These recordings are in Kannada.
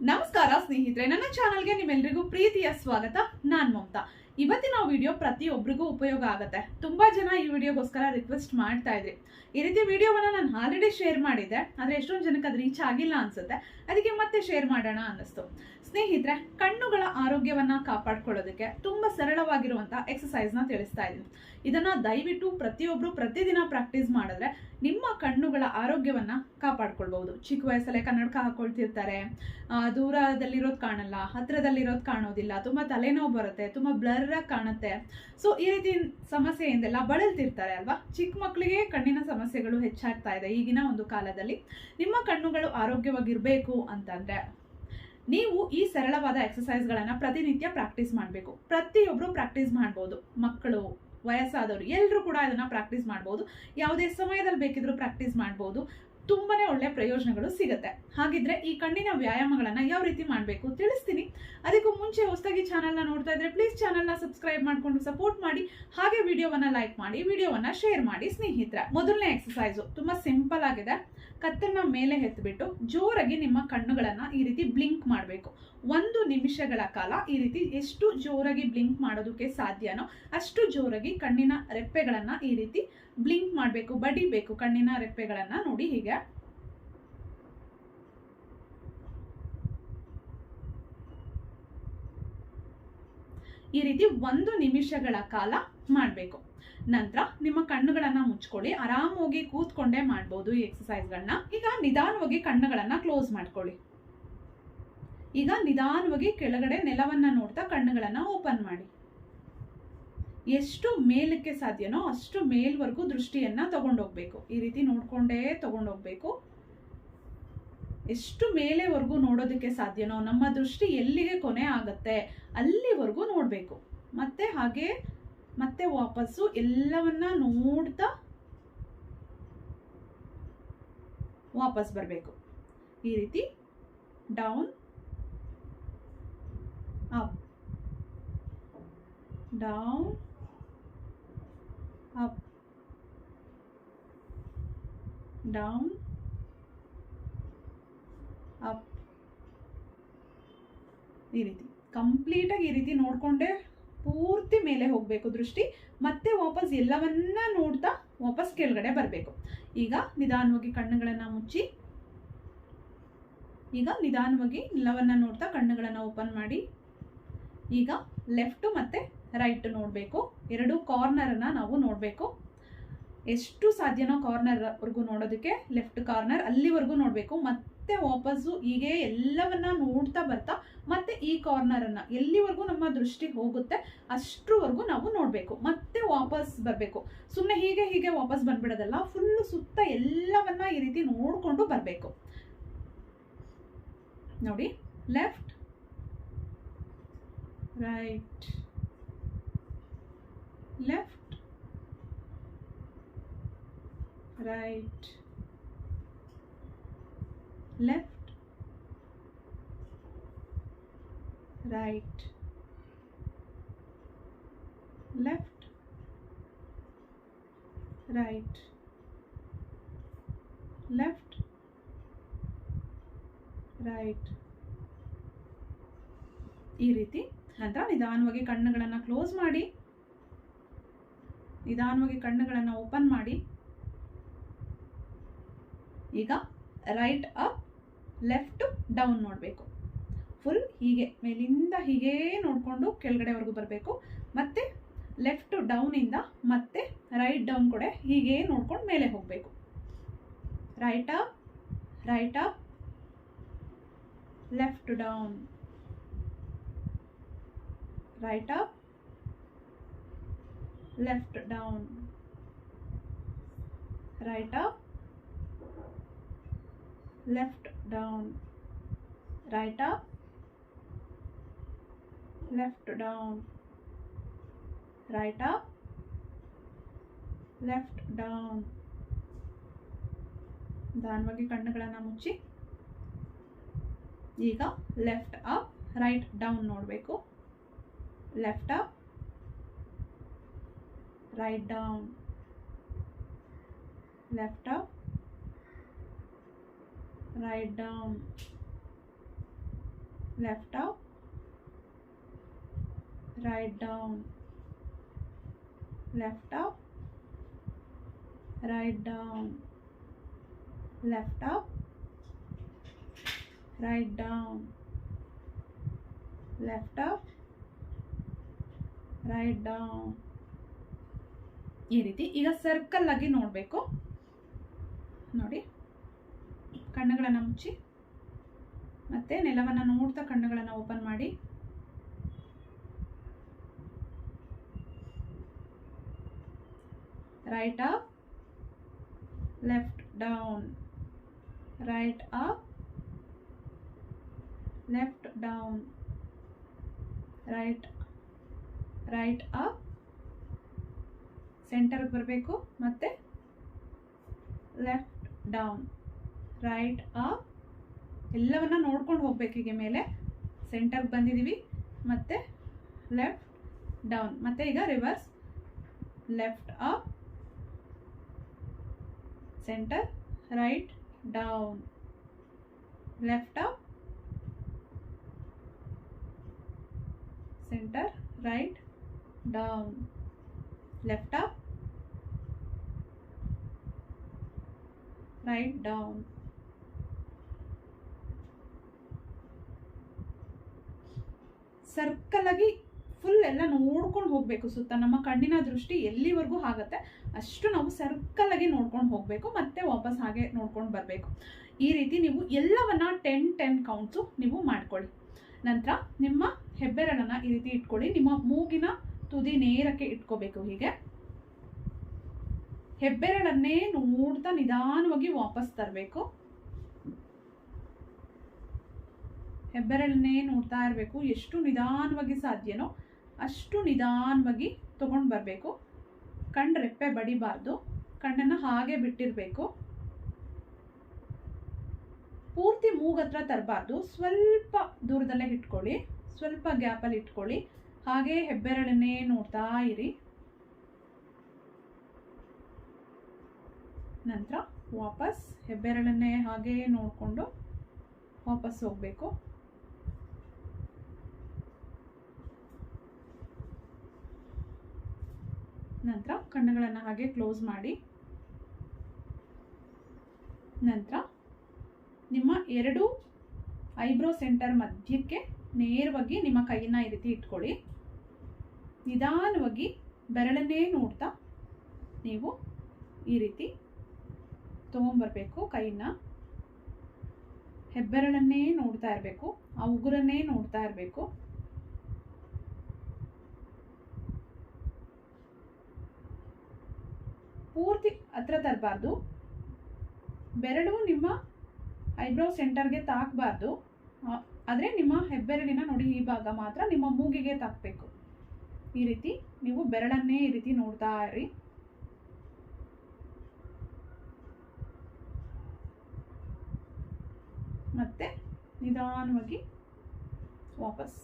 ನಮಸ್ಕಾರ ಸ್ನೇಹಿತರೆ, ನನ್ನ ಚಾನಲ್ಗೆ ನಿಮ್ಮೆಲ್ಲರಿಗೂ ಪ್ರೀತಿಯ ಸ್ವಾಗತ. ನಾನು ಮಮತಾ. ಇವತ್ತಿನ ವಿಡಿಯೋ ಪ್ರತಿಯೊಬ್ಬರಿಗೂ ಉಪಯೋಗ ಆಗುತ್ತೆ. ತುಂಬಾ ಜನ ಈ ವಿಡಿಯೋಗೋಸ್ಕರ ರಿಕ್ವೆಸ್ಟ್ ಮಾಡ್ತಾ ಇದ್ರಿ. ಈ ರೀತಿ ವಿಡಿಯೋವನ್ನ ನಾನು ಆಲ್ರೆಡಿ ಶೇರ್ ಮಾಡಿದ್ದೆ, ಆದ್ರೆ ಎಷ್ಟೊಂದು ಜನಕ್ಕೆ ಅದು ರೀಚ್ ಆಗಿಲ್ಲ ಅನ್ಸುತ್ತೆ. ಅದಕ್ಕೆ ಮತ್ತೆ ಶೇರ್ ಮಾಡೋಣ ಅನ್ನಿಸ್ತು. ಸ್ನೇಹಿತರೆ, ಕಣ್ಣುಗಳ ಆರೋಗ್ಯವನ್ನ ಕಾಪಾಡ್ಕೊಳ್ಳೋದಕ್ಕೆ ತುಂಬಾ ಸರಳವಾಗಿರುವಂತಹ ಎಕ್ಸಸೈಸ್ ನ ತಿಳಿಸ್ತಾ ಇದ್ದೀನಿ. ಇದನ್ನ ದಯವಿಟ್ಟು ಪ್ರತಿಯೊಬ್ರು ಪ್ರತಿದಿನ ಪ್ರಾಕ್ಟೀಸ್ ಮಾಡಿದ್ರೆ ನಿಮ್ಮ ಕಣ್ಣುಗಳ ಆರೋಗ್ಯವನ್ನ ಕಾಪಾಡ್ಕೊಳ್ಬಹುದು. ಚಿಕ್ಕ ವಯಸ್ಸಲ್ಲೇ ಕನ್ನಡಕ ಹಾಕೊಳ್ತಿರ್ತಾರೆ, ದೂರದಲ್ಲಿರೋದು ಕಾಣಲ್ಲ, ಹತ್ರದಲ್ಲಿರೋದು ಕಾಣೋದಿಲ್ಲ, ತುಂಬಾ ತಲೆನೋವು ಬರುತ್ತೆ, ತುಂಬಾ ಬ್ಲರ್ ಆಗಿ ಕಾಣುತ್ತೆ. ಸೊ ಈ ರೀತಿ ಸಮಸ್ಯೆಯಿಂದೆಲ್ಲ ಬಳಲ್ತಿರ್ತಾರೆ ಅಲ್ವಾ. ಚಿಕ್ಕ ಮಕ್ಕಳಿಗೆ ಕಣ್ಣಿನ ಸಮಸ್ಯೆಗಳು ಹೆಚ್ಚಾಗ್ತಾ ಇದೆ ಈಗಿನ ಒಂದು ಕಾಲದಲ್ಲಿ. ನಿಮ್ಮ ಕಣ್ಣುಗಳು ಆರೋಗ್ಯವಾಗಿರ್ಬೇಕು ಅಂತಂದ್ರೆ ನೀವು ಈ ಸರಳವಾದ ಎಕ್ಸಸೈಸ್ಗಳನ್ನ ಪ್ರತಿನಿತ್ಯ ಪ್ರಾಕ್ಟೀಸ್ ಮಾಡಬೇಕು. ಪ್ರತಿಯೊಬ್ರು ಪ್ರಾಕ್ಟೀಸ್ ಮಾಡ್ಬೋದು. ಮಕ್ಕಳು, ವಯಸ್ಸಾದವರು ಎಲ್ಲರೂ ಕೂಡ ಇದನ್ನ ಪ್ರಾಕ್ಟೀಸ್ ಮಾಡ್ಬೋದು. ಯಾವುದೇ ಸಮಯದಲ್ಲಿ ಬೇಕಿದ್ರೂ ಪ್ರಾಕ್ಟೀಸ್ ಮಾಡ್ಬೋದು. ತುಂಬಾನೇ ಒಳ್ಳೆ ಪ್ರಯೋಜನಗಳು ಸಿಗುತ್ತೆ. ಹಾಗಿದ್ರೆ ಈ ಕಣ್ಣಿನ ವ್ಯಾಯಾಮಗಳನ್ನ ಯಾವ ರೀತಿ ಮಾಡಬೇಕು ತಿಳಿಸ್ತೀನಿ. ಅದಕ್ಕೂ ಮುಂಚೆ ಹೊಸದಾಗಿ ಚಾನಲ್ನ ನೋಡ್ತಾ ಇದ್ರೆ ಪ್ಲೀಸ್ ಚಾನಲ್ನ ಸಬ್ಸ್ಕ್ರೈಬ್ ಮಾಡ್ಕೊಂಡು ಸಪೋರ್ಟ್ ಮಾಡಿ. ಹಾಗೆ ವಿಡಿಯೋವನ್ನ ಲೈಕ್ ಮಾಡಿ, ವಿಡಿಯೋವನ್ನ ಶೇರ್ ಮಾಡಿ ಸ್ನೇಹಿತರೆ. ಮೊದಲನೇ ಎಕ್ಸಸೈಸು ತುಂಬಾ ಸಿಂಪಲ್ ಆಗಿದೆ. ಕತ್ತನ್ನ ಮೇಲೆ ಎತ್ಬಿಟ್ಟು ಜೋರಾಗಿ ನಿಮ್ಮ ಕಣ್ಣುಗಳನ್ನ ಈ ರೀತಿ ಬ್ಲಿಂಕ್ ಮಾಡಬೇಕು. 1 ನಿಮಿಷಗಳ ಕಾಲ ಈ ರೀತಿ ಎಷ್ಟು ಜೋರಾಗಿ ಬ್ಲಿಂಕ್ ಮಾಡೋದಕ್ಕೆ ಸಾಧ್ಯನೋ ಅಷ್ಟು ಜೋರಾಗಿ ಕಣ್ಣಿನ ರೆಪ್ಪೆಗಳನ್ನ ಈ ರೀತಿ ಬ್ಲಿಂಕ್ ಮಾಡಬೇಕು, ಬಡಿಬೇಕು ಕಣ್ಣಿನ ರೆಪ್ಪೆಗಳನ್ನ. ನೋಡಿ, ಹೀಗೆ ಈ ರೀತಿ 1 ನಿಮಿಷಗಳ ಕಾಲ ಮಾಡಬೇಕು. ನಂತರ ನಿಮ್ಮ ಕಣ್ಣುಗಳನ್ನ ಮುಚ್ಕೊಳ್ಳಿ. ಆರಾಮಾಗಿ ಕೂತ್ಕೊಂಡೇ ಮಾಡ್ಬೋದು ಈ ಎಕ್ಸಸೈಸ್ಗಳನ್ನ. ಈಗ ನಿಧಾನವಾಗಿ ಕಣ್ಣುಗಳನ್ನ ಕ್ಲೋಸ್ ಮಾಡ್ಕೊಳ್ಳಿ. ಈಗ ನಿಧಾನವಾಗಿ ಕೆಳಗಡೆ ನೆಲವನ್ನ ನೋಡ್ತಾ ಕಣ್ಣುಗಳನ್ನ ಓಪನ್ ಮಾಡಿ. ಎಷ್ಟು ಮೇಲಕ್ಕೆ ಸಾಧ್ಯನೋ ಅಷ್ಟು ಮೇಲ್ವರೆಗೂ ದೃಷ್ಟಿಯನ್ನ ತಗೊಂಡೋಗ್ಬೇಕು. ಈ ರೀತಿ ನೋಡ್ಕೊಂಡೇ ತಗೊಂಡೋಗ್ಬೇಕು. ಎಷ್ಟು ಮೇಲೆವರೆಗೂ ನೋಡೋದಕ್ಕೆ ಸಾಧ್ಯನೋ, ನಮ್ಮ ದೃಷ್ಟಿ ಎಲ್ಲಿಗೆ ಕೊನೆ ಆಗುತ್ತೆ ಅಲ್ಲಿವರೆಗೂ ನೋಡ್ಬೇಕು. ಮತ್ತೆ ಹಾಗೆ ಮತ್ತೆ ವಾಪಸ್ಸು ಎಲ್ಲವನ್ನ ನೋಡ್ತಾ ವಾಪಸ್ ಬರಬೇಕು. ಈ ರೀತಿ down, up, down, up, down, up. ಈ ರೀತಿ ಕಂಪ್ಲೀಟ್ ಆಗಿ ಈ ರೀತಿ ನೋಡ್ಕೊಂಡೆ ಪೂರ್ತಿ ಮೇಲೆ ಹೋಗ್ಬೇಕು ದೃಷ್ಟಿ. ಮತ್ತೆ ವಾಪಸ್ ಎಲ್ಲವನ್ನ ನೋಡ್ತಾ ವಾಪಸ್ ಕೆಳಗಡೆ ಬರಬೇಕು. ಈಗ ನಿಧಾನವಾಗಿ ಕಣ್ಣುಗಳನ್ನ ಮುಚ್ಚಿ. ಈಗ ನಿಧಾನವಾಗಿ ಎಲ್ಲವನ್ನ ನೋಡ್ತಾ ಕಣ್ಣುಗಳನ್ನ ಓಪನ್ ಮಾಡಿ. ಈಗ ಲೆಫ್ಟ್ ಮತ್ತೆ ರೈಟ್ ನೋಡಬೇಕು. 2 ಕಾರ್ನರ್ನ ನಾವು ನೋಡಬೇಕು. ಎಷ್ಟು ಸಾಧ್ಯನೋ ಕಾರ್ನರ್ ವರ್ಗೂ ನೋಡೋದಕ್ಕೆ ಲೆಫ್ಟ್ ಕಾರ್ನರ್ ಅಲ್ಲಿವರೆಗೂ ನೋಡಬೇಕು. ಮತ್ತೆ ವಾಪಸ್ಸು ಹೀಗೆ ಎಲ್ಲವನ್ನ ನೋಡ್ತಾ ಬರ್ತಾ ಮತ್ತೆ ಈ ಕಾರ್ನರ್ ಅನ್ನ ಎಲ್ಲಿವರೆಗೂ ನಮ್ಮ ದೃಷ್ಟಿ ಹೋಗುತ್ತೆ ಅಷ್ಟರವರೆಗೂ ನಾವು ನೋಡಬೇಕು. ಮತ್ತೆ ವಾಪಸ್ ಬರಬೇಕು. ಸುಮ್ಮನೆ ಹೀಗೆ ಹೀಗೆ ವಾಪಸ್ ಬಂದ್ಬಿಡೋದಲ್ಲ, ಫುಲ್ ಸುತ್ತ ಎಲ್ಲವನ್ನ ಈ ರೀತಿ ನೋಡ್ಕೊಂಡು ಬರಬೇಕು. ನೋಡಿ, left, right, left, right, left, right, left, right, left, right. ಈ ರೀತಿ. ನಂತರ ನಿಧಾನವಾಗಿ ಕಣ್ಣುಗಳನ್ನ ಕ್ಲೋಸ್ ಮಾಡಿ, ನಿಧಾನವಾಗಿ ಕಣ್ಣುಗಳನ್ನ ಓಪನ್ ಮಾಡಿ. ಈಗ ರೈಟ್ ಅಪ್, ಲೆಫ್ಟ್ ಡೌನ್ ನೋಡಬೇಕು. ಫುಲ್ ಹೀಗೆ ಮೇಲಿಂದ ಹೀಗೆ ನೋಡಿಕೊಂಡು ಕೆಳಗಡೆವರೆಗೂ ಬರಬೇಕು. ಮತ್ತೆ ಲೆಫ್ಟ್ ಡೌನಿಂದ ಮತ್ತೆ ರೈಟ್ ಡೌನ್ ಕಡೆ ಹೀಗೆ ನೋಡ್ಕೊಂಡು ಮೇಲೆ ಹೋಗಬೇಕು. Right up, right up, left down, right up, left down, right up, left down, right up, left down, right up, left down. ನಿಧಾನವಾಗಿ ಕಣ್ಣುಗಳನ್ನ ಮುಚ್ಚಿ. ಈಗ ಲೆಫ್ಟ್ ಅಪ್, ರೈಟ್ ಡೌನ್ ನೋಡಬೇಕು. Left up, right down, left up, right down, left up, right down, left up, right down, left up, right down, left up, right down. ಈ ರೀತಿ ಈಗ ಸರ್ಕಲ್ ಆಗಿ ನೋಡಬೇಕು. ನೋಡಿ, ಕಣ್ಣುಗಳನ್ನು ಮುಚ್ಚಿ ಮತ್ತೆ ನೆಲವನ್ನು ನೋಡ್ತಾ ಕಣ್ಣುಗಳನ್ನು ಓಪನ್ ಮಾಡಿ. Right up, left down, right up, left down, right up, ಸೆಂಟರ್ಗೆ ಬರಬೇಕು. ಮತ್ತೆ ಲೆಫ್ಟ್ ಡೌನ್, ರೈಟ್ ಅಪ್, ಎಲ್ಲವನ್ನ ನೋಡ್ಕೊಂಡು ಹೋಗ್ಬೇಕು. ಹೀಗೆ ಮೇಲೆ ಸೆಂಟರ್ಗೆ ಬಂದಿದ್ದೀವಿ, ಮತ್ತೆ ಲೆಫ್ಟ್ ಡೌನ್, ಮತ್ತೆ ಈಗ reverse, left up, center, right down, left up, center, right down, left up, right down. Circle ಆಗಿ ಫುಲ್ ಎಲ್ಲ ನೋಡ್ಕೊಂಡು ಹೋಗ್ಬೇಕು. ಸುತ್ತ ನಮ್ಮ ಕಣ್ಣಿನ ದೃಷ್ಟಿ ಎಲ್ಲಿವರೆಗೂ ಆಗುತ್ತೆ ಅಷ್ಟು ನಾವು ಸರ್ಕಲ್ ಆಗಿ ನೋಡ್ಕೊಂಡು ಹೋಗ್ಬೇಕು, ಮತ್ತೆ ವಾಪಸ್ ಹಾಗೆ ನೋಡ್ಕೊಂಡು ಬರಬೇಕು. ಈ ರೀತಿ ನೀವು ಎಲ್ಲವನ್ನ 10 ಕೌಂಟ್ಸು ನೀವು ಮಾಡ್ಕೊಳ್ಳಿ. ನಂತರ ನಿಮ್ಮ ಹೆಬ್ಬೆರಳನ್ನ ಈ ರೀತಿ ಇಟ್ಕೊಳ್ಳಿ. ನಿಮ್ಮ ಮೂಗಿನ ತುದಿ ನೇರಕ್ಕೆ ಇಟ್ಕೋಬೇಕು. ಹೀಗೆ ಹೆಬ್ಬೆರಳನ್ನೇ ನೋಡ್ತಾ ನಿಧಾನವಾಗಿ ವಾಪಸ್ ತರಬೇಕು. ಹೆಬ್ಬೆರಳನ್ನೇ ನೋಡ್ತಾ ಇರಬೇಕು. ಎಷ್ಟು ನಿಧಾನವಾಗಿ ಸಾಧ್ಯನೋ ಅಷ್ಟು ನಿಧಾನವಾಗಿ ತಗೊಂಡು ಬರಬೇಕು. ಕಣ್ಣು ರೆಪ್ಪೆ ಬಡಿಬಾರ್ದು, ಕಣ್ಣನ್ನು ಹಾಗೆ ಬಿಟ್ಟಿರಬೇಕು. ಪೂರ್ತಿ ಮೂಗತ್ರ ತರಬಾರ್ದು, ಸ್ವಲ್ಪ ದೂರದಲ್ಲೇ ಇಟ್ಕೊಳ್ಳಿ, ಸ್ವಲ್ಪ ಗ್ಯಾಪಲ್ಲಿ ಇಟ್ಕೊಳ್ಳಿ. ಹಾಗೆ ಹೆಬ್ಬೆರಳನ್ನೇ ನೋಡ್ತಾ ಇರಿ. ನಂತರ ವಾಪಸ್ ಹೆಬ್ಬೆರಳನ್ನೇ ಹಾಗೆ ನೋಡಿಕೊಂಡು ವಾಪಸ್ ಹೋಗಬೇಕು. ನಂತರ ಕಣ್ಣುಗಳನ್ನು ಹಾಗೆ ಕ್ಲೋಸ್ ಮಾಡಿ. ನಂತರ ನಿಮ್ಮ 2 ಐಬ್ರೋ ಸೆಂಟರ್ ಮಧ್ಯಕ್ಕೆ ನೇರವಾಗಿ ನಿಮ್ಮ ಕೈಯನ್ನು ಈ ರೀತಿ ಇಟ್ಕೊಳ್ಳಿ. ನಿಧಾನವಾಗಿ ಬೆರಳನ್ನೇ ನೋಡ್ತಾ ನೀವು ಈ ರೀತಿ ತಗೊಂಬರ್ಬೇಕು. ಕೈನ ಹೆಬ್ಬೆರಳನ್ನೇ ನೋಡ್ತಾ ಇರಬೇಕು, ಆ ಉಗುರನ್ನೇ ನೋಡ್ತಾ ಇರಬೇಕು. ಪೂರ್ತಿ ಹತ್ರ ತರಬಾರ್ದು. ಬೆರಳು ನಿಮ್ಮ ಐಬ್ರೋ ಸೆಂಟರ್ಗೆ ತಾಕಬಾರ್ದು. ಆದರೆ ನಿಮ್ಮ ಹೆಬ್ಬೆರಳಿನ ನೋಡಿ ಈ ಭಾಗ ಮಾತ್ರ ನಿಮ್ಮ ಮೂಗಿಗೆ ತಾಕಬೇಕು. ಈ ರೀತಿ ನೀವು ಬೆರಳನ್ನೇ ಈ ರೀತಿ ನೋಡ್ತಾ ಇರಿ. ಮತ್ತೆ ನಿಧಾನವಾಗಿ ವಾಪಸ್.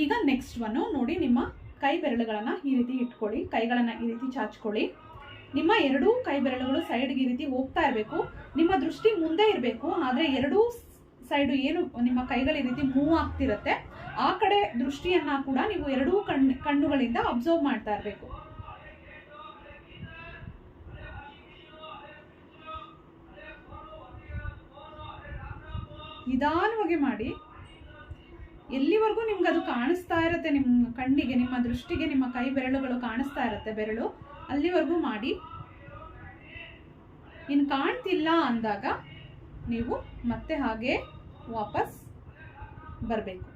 ಈಗ ನೆಕ್ಸ್ಟ್ ಒನ್ ನೋಡಿ, ನಿಮ್ಮ ಕೈ ಬೆರಳುಗಳನ್ನು ಈ ರೀತಿ ಇಟ್ಕೊಳ್ಳಿ. ಕೈಗಳನ್ನು ಈ ರೀತಿ ಚಾಚ್ಕೊಳ್ಳಿ. ನಿಮ್ಮ 2 ಕೈ ಬೆರಳುಗಳು ಸೈಡ್ಗೆ ಈ ರೀತಿ ಹೋಗ್ತಾ ಇರಬೇಕು. ನಿಮ್ಮ ದೃಷ್ಟಿ ಮುಂದೆ ಇರಬೇಕು. ಆದರೆ 2 ಸೈಡು ಏನು ನಿಮ್ಮ ಕೈಗಳು ಈ ರೀತಿ ಮೂವ್ ಆಗ್ತಿರುತ್ತೆ, ಆ ಕಡೆ ದೃಷ್ಟಿಯನ್ನ ಕೂಡ ನೀವು 2 ಕಣ್ಣುಗಳಿಂದ ಅಬ್ಸರ್ವ್ ಮಾಡ್ತಾ ಇರಬೇಕು. ನಿಧಾನವಾಗಿ ಮಾಡಿ. ಎಲ್ಲಿವರೆಗೂ ನಿಮ್ಗೆ ಅದು ಕಾಣಿಸ್ತಾ ಇರುತ್ತೆ, ನಿಮ್ಮ ಕಣ್ಣಿಗೆ, ನಿಮ್ಮ ದೃಷ್ಟಿಗೆ ನಿಮ್ಮ ಕೈ ಬೆರಳುಗಳು ಕಾಣಿಸ್ತಾ ಇರುತ್ತೆ ಬೆರಳು, ಅಲ್ಲಿವರೆಗೂ ಮಾಡಿ. ಇನ್ನು ಕಾಣ್ತಿಲ್ಲ ಅಂದಾಗ ನೀವು ಮತ್ತೆ ಹಾಗೆ ವಾಪಸ್ ಬರಬೇಕು.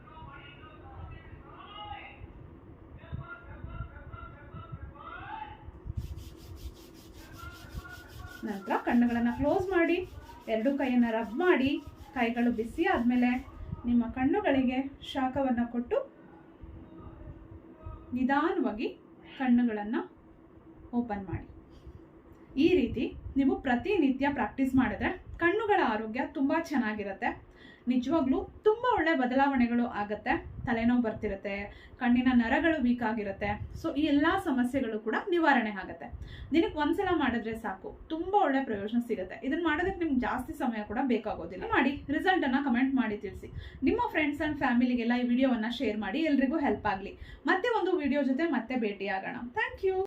ನಂತರ ಕಣ್ಣುಗಳನ್ನು ಕ್ಲೋಸ್ ಮಾಡಿ, 2 ಕೈಯನ್ನು ರಬ್ ಮಾಡಿ. ಕೈಗಳು ಬಿಸಿ ಆದಮೇಲೆ ನಿಮ್ಮ ಕಣ್ಣುಗಳಿಗೆ ಶಾಖವನ್ನು ಕೊಟ್ಟು ನಿಧಾನವಾಗಿ ಕಣ್ಣುಗಳನ್ನು ಓಪನ್ ಮಾಡಿ. ಈ ರೀತಿ ನೀವು ಪ್ರತಿನಿತ್ಯ ಪ್ರಾಕ್ಟೀಸ್ ಮಾಡಿದ್ರೆ ಕಣ್ಣುಗಳ ಆರೋಗ್ಯ ತುಂಬ ಚೆನ್ನಾಗಿರುತ್ತೆ. ನಿಜವಾಗ್ಲೂ ತುಂಬ ಒಳ್ಳೆ ಬದಲಾವಣೆಗಳು ಆಗುತ್ತೆ. ತಲೆನೋವು ಬರ್ತಿರುತ್ತೆ, ಕಣ್ಣಿನ ನರಗಳು ವೀಕ್ ಆಗಿರುತ್ತೆ. ಸೊ ಈ ಎಲ್ಲ ಸಮಸ್ಯೆಗಳು ಕೂಡ ನಿವಾರಣೆ ಆಗುತ್ತೆ. ದಿನಕ್ಕೆ ಒಂದ್ಸಲ ಮಾಡಿದ್ರೆ ಸಾಕು, ತುಂಬ ಒಳ್ಳೆ ಪ್ರಯೋಜನ ಸಿಗುತ್ತೆ. ಇದನ್ನ ಮಾಡೋದಕ್ಕೆ ನಿಮ್ಗೆ ಜಾಸ್ತಿ ಸಮಯ ಕೂಡ ಬೇಕಾಗೋದಿಲ್ಲ. ಮಾಡಿ ರಿಸಲ್ಟ್ ಅನ್ನ ಕಮೆಂಟ್ ಮಾಡಿ ತಿಳಿಸಿ. ನಿಮ್ಮ ಫ್ರೆಂಡ್ಸ್ ಅಂಡ್ ಫ್ಯಾಮಿಲಿಗೆಲ್ಲ ಈ ವಿಡಿಯೋವನ್ನ ಶೇರ್ ಮಾಡಿ, ಎಲ್ರಿಗೂ ಹೆಲ್ಪ್ ಆಗಲಿ. ಮತ್ತೆ ಒಂದು ವಿಡಿಯೋ ಜೊತೆ ಮತ್ತೆ ಭೇಟಿ ಆಗೋಣ. Thank you.